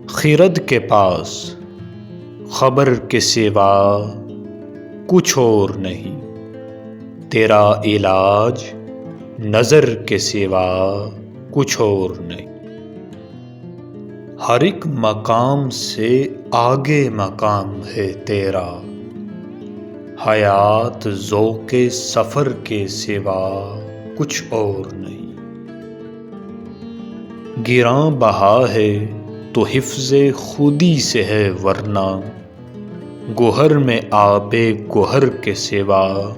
خرد کے پاس خبر کے سوا کچھ اور نہیں، تیرا علاج نظر کے سوا کچھ اور نہیں۔ ہر ایک مقام سے آگے مقام ہے تیرا، حیات ذوق سفر کے سوا کچھ اور نہیں۔ گراں بہا ہے تو حفظ خودی سے ہے، ورنہ گوہر میں آب گوہر کے سوا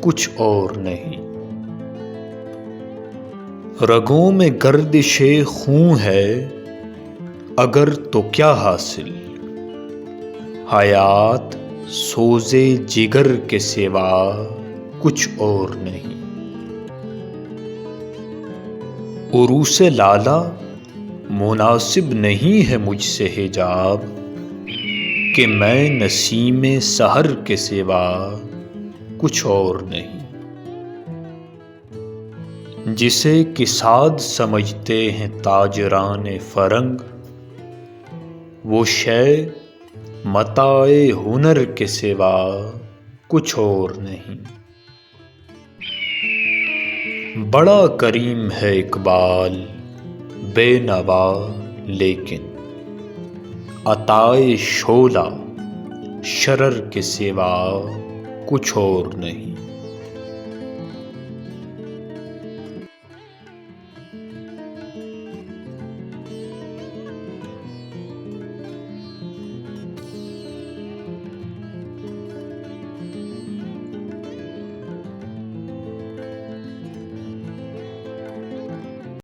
کچھ اور نہیں۔ رگوں میں گردش خون ہے اگر تو کیا حاصل، حیات سوز جگر کے سوا کچھ اور نہیں۔ عروس لالا مناسب نہیں ہے مجھ سے حجاب، کہ میں نسیم سحر کے سوا کچھ اور نہیں۔ جسے کساد سمجھتے ہیں تاجران فرنگ، وہ شے متاع ہنر کے سوا کچھ اور نہیں۔ بڑا کریم ہے اقبال بے نوا، لیکن عطائے شعلہ شرر کے سوا کچھ اور نہیں۔